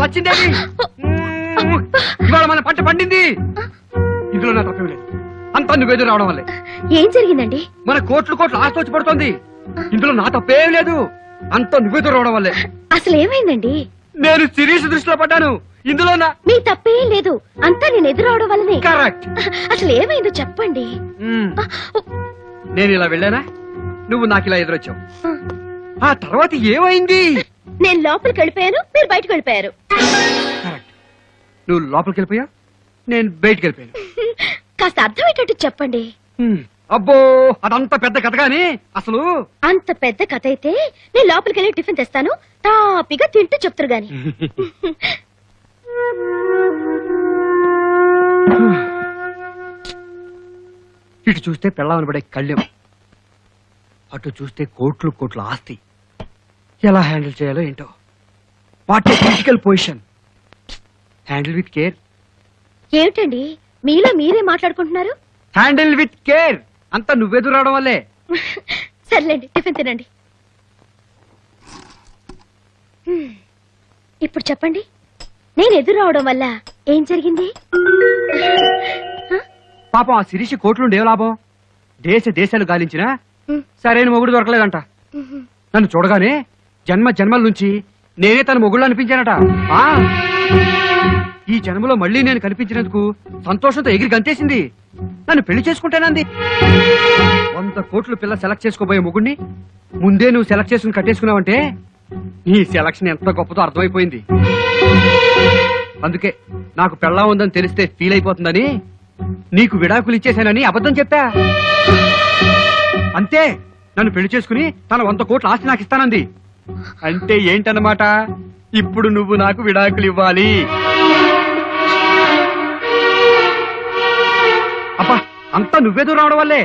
వచ్చిందేది ఇవాళ మన పంట పండింది. ఇందులో నా తప్పేం లేదు, అంతా నువ్వు ఎదురు రావడం వల్లే. ఏం జరిగిందండి? మన కోట్లు కోట్లు ఆస్తి వచ్చి పడుతోంది. ఇందులో నా తప్పేం లేదు, అంతా నువ్వు ఎదురు రావడం వల్లే. అసలు ఏమైందండి? నేను సిరీస్ దృష్టిలో పడ్డాను. ఇందులో మీ తప్పేం లేదు, అంతా నేను ఎదురవడం వల్లనే. కరెక్ట్. అసలు ఏమైందో చెప్పండి. నేను ఇలా వెళ్ళానా, నువ్వు నాకు ఇలా ఎదురొచ్చావు. ఆ తర్వాత ఏమైంది? నేను లోపలికి వెళ్ళిపోయాను, మీరు బయటకు వెళ్ళిపోయారు. కరెక్ట్. నువ్వు లోపలికి వెళ్ళిపోయావు, నేను బయటికి వెళ్ళిపోయాను. కాస్త అర్థమయ్యేటట్టు చెప్పండి. అబ్బో అదంత పెద్ద కథ గాని అసలు. అంత పెద్ద కథ అయితే నేను లోపలికి వెళ్ళి టిఫిన్ తెస్తాను, తాపిగా తింటూ చెప్తారు గాని. ఇటు చూస్తే పెళ్ళామనబడే కళ్యం, అటు చూస్తే కోట్లు కోట్ల ఆస్తి. ఎలా హ్యాండిల్ చేయాలో ఏంటో. What a critical position. Handle with care. ఏమిటండి మీలో మీరే మాట్లాడుకుంటున్నారు? హ్యాండిల్ విత్ కేర్ అంతా నువ్వెదురు రావడం వల్లే. సర్లేండి, టిఫిన్ తినండి. ఇప్పుడు చెప్పండి, నేను ఎదురు రావడం వల్ల ఏం జరిగింది? పాపం ఆ శిరీష కోట్లుండే లాభం. దేశాలు గాలించినా సరైన మొగుడు దొరకలేదంట. నన్ను చూడగానే జన్మ జన్మల నుంచి నేనే తన మొగుళ్ళు అనిపించానట. ఈ జన్మలో మళ్ళీ నేను కనిపించినందుకు సంతోషంతో ఎగిరి గంతేసింది. నన్ను పెళ్లి చేసుకుంటానంది. 100 కోట్లు పిల్ల సెలెక్ట్ చేసుకోబోయే మొగుడిని ముందే నువ్వు సెలెక్ట్ చేసుకుని కట్టేసుకున్నావంటే నీ సెలక్షన్ ఎంత గొప్పదో అర్థమైపోయింది. అందుకే నాకు పెళ్ళా ఉందని తెలిస్తే ఫీల్ అయిపోతుందని నీకు విడాకులు ఇచ్చేశానని అబద్ధం చెప్పా. అంతే, నన్ను పెళ్లి చేసుకుని తన 100 కోట్ల ఆస్తి నాకు ఇస్తానంది. అంటే ఏంటన్నమాట? ఇప్పుడు నువ్వు నాకు విడాకులు ఇవ్వాలి. అబ్బా అంతా నువ్వేదో రావడం వల్లే.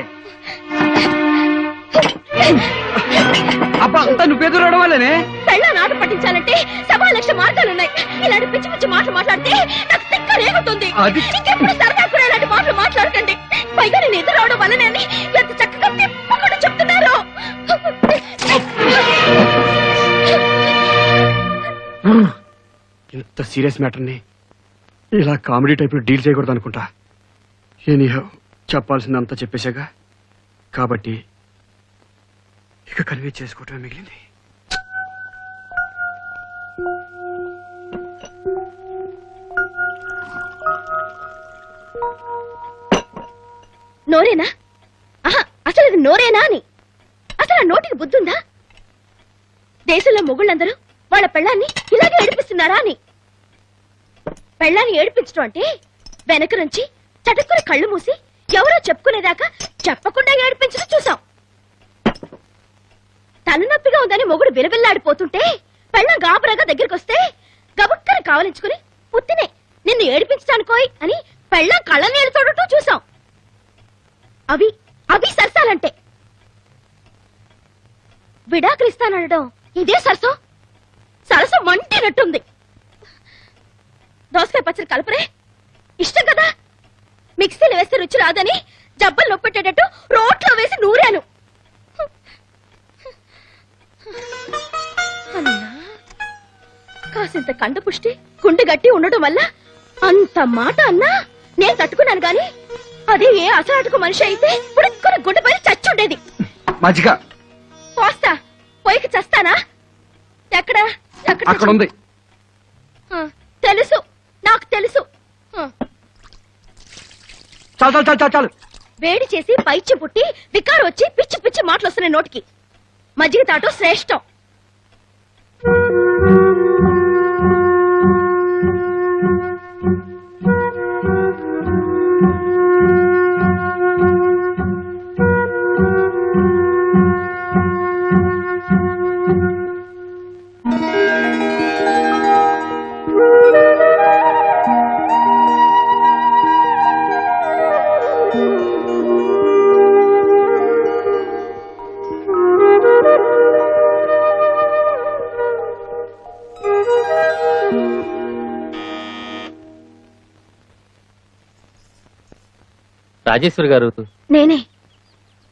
అబ్బా అంతా నువ్వేదో రావడం వల్లేనే. పెళ్ళ నాటు పట్టించాలంటే 1,000,000 మార్గాలున్నాయి. ఇలాంటి పిచ్చి పిచ్చి మాటలు మాట్లాడితే నాకు తిక్క రేగుతుంది. ఇంకెప్పుడు సరదా కూడా ఇలాంటి మాటలు మాట్లాడకండి. పైగా నేను ఎదురు రావడం వల్లనే అని ఎంత చక్కగా తిప్పకుండా చెప్తున్నారు. ఇంత సీరియస్ మ్యాటర్ని ఇలా కామెడీ టైప్ లో డీల్ చేయకూడదు అనుకుంటా. ఎనీహౌ చెప్పాల్సిందంతా చెప్పేశాగా, కాబట్టి ఇక కన్వే చేసుకోవటమే మిగిలింది. నోరేనా? అసలు ఇది నోరేనా అని. అసలు ఆ నోటికి బుద్ధుందా? దేశంలో మొగుళ్ళందరూ వాళ్ళ పెళ్ళాన్ని ఇలాగే ఏడిపిస్తున్నారా అని. పెళ్ళాన్ని ఏడిపించడం అంటే వెనక నుంచి చటుక్కుని కళ్ళు మూసి ఎవరో చెప్పుకునేదాకా చెప్పకుండా ఏడిపించడం చూసాం. తలనొప్పిగా ఉందని మొగుడు విలవిల్లాడిపోతుంటే పెళ్ళం గాబరాగా దగ్గరికి వస్తే గబుక్కని కావలించుకుని పుత్తినే నిన్ను ఏడిపించడానికోయ్ అని పెళ్ళం కళ్ళ నీళ్ళు తోడటం చూసాం. అవి అవి సరసాలంటే. విడాకులిస్తానడం ఇదే సరసం. సరసం వంటినట్టుంది. దోసకాయ పచ్చడి కలపరే ఇష్టం కదా. మిక్సీలో వేస్తే రుచి రాదని జబ్బలు నొప్పెట్టేటట్టు రోట్లో వేసి నూరాను. అన్నా కాసింత కండపుష్టి గుండె గట్టి ఉండడం వల్ల అంత మాట అన్నా నేను తట్టుకున్నాను గాని అదే ఏ అసలాటకు మనిషి అయితే పుడుక్కున గుండెపై చచ్చుండేది. మజ్జిగ పోస్తా, పోయికి చస్తానా? ఎక్కడ అక్కడ ఉంది. తెలుసు, నాకు తెలుసు. చాలు చాలు చాలు చాలు. వేడి చేసి పైచి పుట్టి వికారం వచ్చి పిచ్చి పిచ్చి మాటలు వస్తున్నాయి నోటికి. మజ్జిగ తాటం శ్రేష్టం. రాజేశ్వరి గారు, నేనే.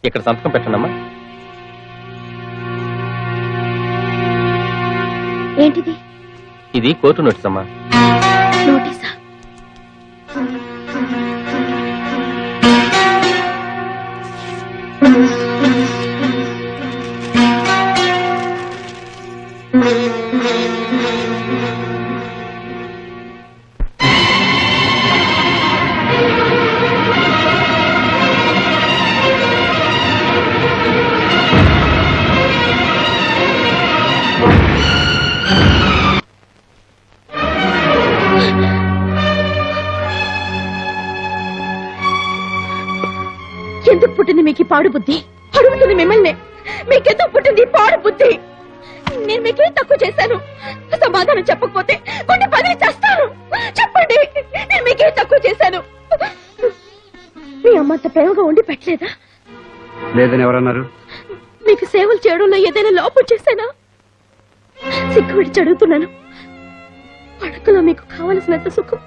ఇక్కడ సంతకం పెట్టండమ్మా. ఏంటిది? ఇది కోర్టు నోటీస్ అమ్మా. నోటీసా? ఎందుకు పుట్టింది మీకు ఈ పాడు బుద్ధి? అడుగుతుంది మిమ్మల్ని. మీకెందుకు పుట్టింది ఈ పాడు బుద్ధి? నేను మీకేం తక్కువ చేశాను? సమాధానం చెప్పకపోతే కొన్ని పదిలి చేస్తాను. చెప్పండి, నేను మీకేం తక్కువ చేశాను? మీ అమ్మ అంత ప్రేమగా ఉండి పెట్టలేదా? లేదని ఎవరన్నారు? మీకు సేవలు చేయడంలో ఏదైనా లోపం చేశానా? సిగ్గు విడిచి అడుగుతున్నాను. పడకలో మీకు కావలసినంత సుఖం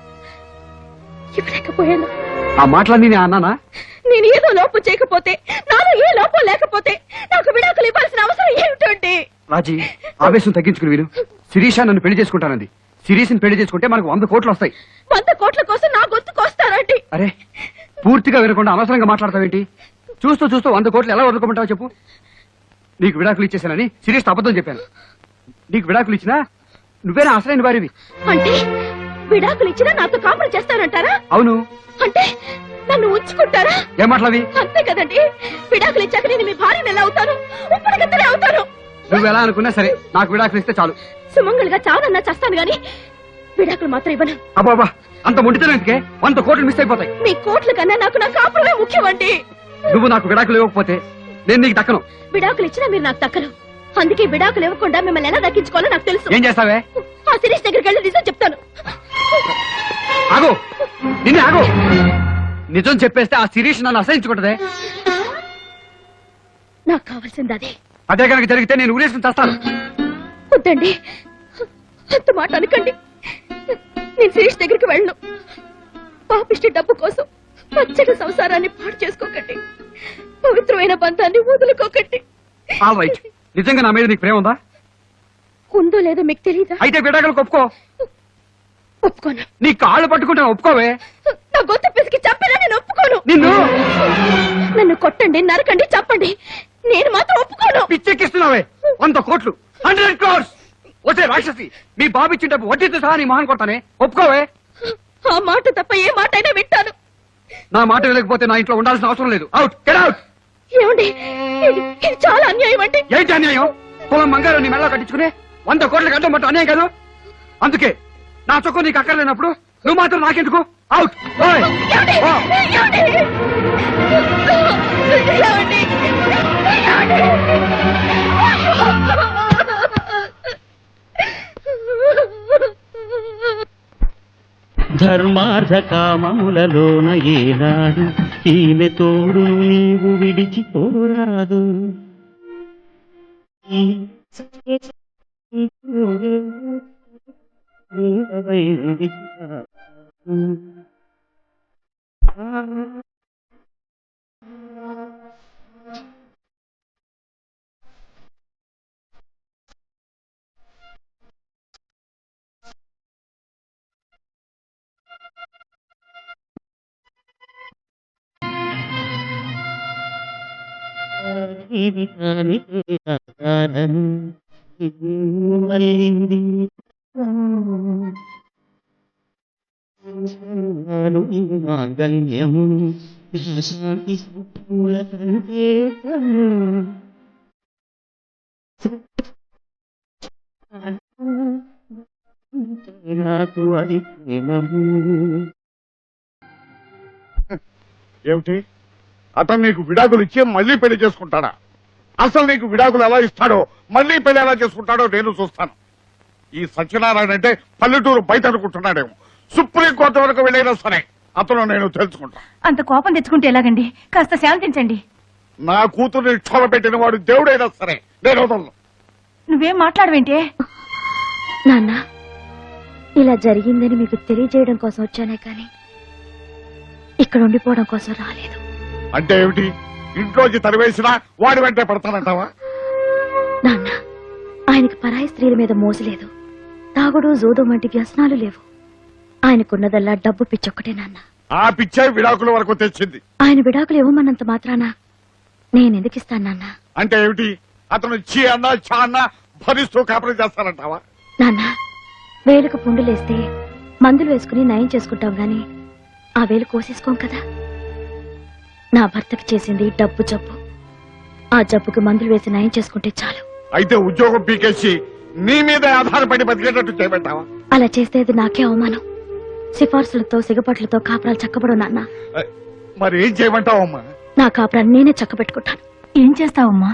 ఇవ్వలేకపోయాను. ఆ మాటలన్నీ నేను అన్నానా? నేను ఏదో లోపం చేయకపోతే, నాలో ఏ లోపం లేకపోతే నాకు విడాకులు ఇవ్వాల్సిన అవసరం ఏమిటండి? రాజీ, ఆవేశం తగ్గించుకుని విను. శిరీష నన్ను పెళ్లి చేసుకుంటానంది. శిరీషని పెళ్లి చేసుకుంటే మనకు 100 కోట్లు వస్తాయి. 100 కోట్ల కోసం నా గొంతుకొస్తారండి. అరే, పూర్తిగా వినకుండా అనవసరంగా మాట్లాడతావేంటి? చూస్తూ చూస్తూ 100 కోట్లు ఎలా వదులుకోమంటావు చెప్పు. నీకు విడాకులు ఇచ్చేసానని శిరీష్ అబద్ధం చెప్పాను. నీకు విడాకులు ఇచ్చినా నువ్వేనా అసలైన వారివి. అంటే విడాకులు ఇచ్చినా నాతో కాపురం చేస్తానంటారా? అవును. అంటే నన్ను ఉంచుకుంటారా? ఏం మాటలవి? అంతే కదండి. విడాకులు ఇచ్చాక నేను మీ భార్యను ఎలా అవుతాను? ఉప్పటికత్తలే అవుతాను. నువ్వు ఎలా అనుకున్నా సరే, నాకు విడాకులు ఇస్తే చాలు. సుమంగళిగా చావనన్నా చేస్తాను గాని విడాకులు మాత్రం ఇవ్వను. అబ్బాబా, అంత మొండితనం ఎందుకే? 100 కోట్లు మిస్ అయిపోతాయి. మీ కోట్ల కన్నా నాకు నా కాపురమే ముఖ్యమండి. నువ్వు నాకు విడాకులు ఇవ్వకపోతే నేను నీకు దక్కను. విడాకులు ఇచ్చినా మీరు నాకు దక్కరు. అందుకే విడాకులు ఇవ్వకుండా మిమ్మల్ని ఎలా దక్కించుకోవాలో నాకు తెలుసు. ఏం చేస్తావే? ఆ శిరీష్ దగ్గరికి వెళ్ళి నిజం చెప్తాను. ఆగు, నిన్నే ఆగు. నిజం చెప్పేస్తే ఆ శిరీష్ నన్ను అసహించుకుంటదే. నాకు కావాల్సింది అదే. అదే కనుక జరిగితే నేను ఊరేసుకుని చేస్తాను. వద్దండి, అంత మాట అనకండి. నేను శిరీష్ దగ్గరికి వెళ్ళను. పాపిష్టి డబ్బు కోసం పచ్చడి సంసారాన్ని పాడు చేసుకోకండి. పవిత్రమైన బంధాన్ని వదులుకోకండి. ఆ వైట్, నిజంగా నా మీద నీకు ప్రేమ ఉందా? ఉందో లేదో మీకు తెలీదా? అయితే విడాకులకు ఒప్పుకో. ఒప్పుకోను. నీ కాళ్ళు పట్టుకుంటా ఒప్పుకోవే. నా గొంతు పిసికి చంపినా నేను ఒప్పుకోను. నిన్ను నన్ను కొట్టండి, నరకండి, చంపండి, నేను మాత్రం ఒప్పుకోను. పిచ్చెక్కిస్తున్నావే. 100 కోట్లు, 100 crores. వచ్చే రాక్షసి, మీ బాబు ఇచ్చిన డబ్బు వడ్డీతో సహా నీ మొహన్ కొడతానే. ఒప్పుకోవే. ఆ మాట తప్ప ఏ మాట అయినా వింటాను. నా మాట వినకపోతే నా ఇంట్లో ఉండాల్సిన అవసరం లేదు. Out, get out. ఏమండి, ఇది చాలా అన్యాయం అండి. ఏంటి అన్యాయం? కులం మంగారు నీ మెళ్ళలో కట్టించుకునే 100 కోట్లకి అడ్డం పట్టు అన్యాయం కాదు. అందుకే నా చొక్కు నీకు అక్కర్లేనప్పుడు నువ్వు మాత్రం నాకెందుకు? అవుట్. ఏమండి? ఏమండి? ఏమండి? ధర్మార్థ కామములలోన ఏనాడు ఈమె తోడు నీవు విడిచిపోరాదు. మళ్ళింది మాంగళ్యము శాంతి పూల కంటే నాకు అది ప్రేమము. ఏమిటి, అతను నీకు విడాకులు ఇచ్చి మళ్ళీ పెళ్లి చేసుకుంటాడా? అసలు నీకు విడాకులు ఎలా ఇస్తాడో, మళ్ళీ పెళ్లి ఎలా చేసుకుంటాడో నేను చూస్తాను. ఈ సత్యనారాయణ అంటే పల్లెటూరు బయట అనుకుంటున్నాడేమో. సుప్రీంకోర్టు వరకు వెళ్ళైనా సరే అతను నేను తెలుసుకుంటాను. అంత కోపం తెచ్చుకుంటే ఎలాగండి? కాస్త శాంతించండి. నా కూతుర్ని క్షోభ పెట్టిన వాడు దేవుడైనా సరే నేను వదలను. నువ్వేం మాట్లాడవేంటే? నాన్న, ఇలా జరిగిందని మీకు తెలియజేయడం కోసం వచ్చానే కానీ ఇక్కడ ఉండిపోవడం కోసం రాలేదు. అంటే ఏమిటి? ఇంట్లోంచి తరివేసినా వాడి వెంటే పడతానంటావా? నాన్న ఆయనకి పరాయి స్త్రీల మీద మోసు లేదు, తాగుడు జోదం వంటి వ్యసనాలు లేవు. ఆయనకున్నదల్లా డబ్బు పిచ్చొక్కటే నాన్న. ఆ పిచ్చే విడాకుల వరకు తెచ్చింది. ఆయన విడాకులు ఇవ్వమన్నంత మాత్రాన నేనెందుకు ఇస్తాను నాన్న? అంటే ఏమిటి? అతను చీ అన్నా చా అన్నా భరిస్తూ కాపురం చేస్తానంటావా? నాన్న వేలుకు పుండులేస్తే మందులు వేసుకుని నయం చేసుకుంటాం గాని ఆ వేలు కోసేసుకోం కదా. నా భర్తకి చేసింది డబ్బు జబ్బు. ఆ జబ్బుకి మందులు వేసి నయం చేసుకుంటే చాలు. అయితే ఉద్యోగం పీకేసి నీ మీద ఆధారపడి బతికేటట్టు చేయబెట్టావా? అలా చేస్తే అది నాకే అవమానం. సిఫార్సులతో సిగపట్లతో కాపురాలు చక్కబడు నాన్న. మరి ఏం చేయమంటావమ్మా? నా కాపురాన్ని నేనే చక్కబెట్టుకుంటాను. ఏం చేస్తావమ్మా?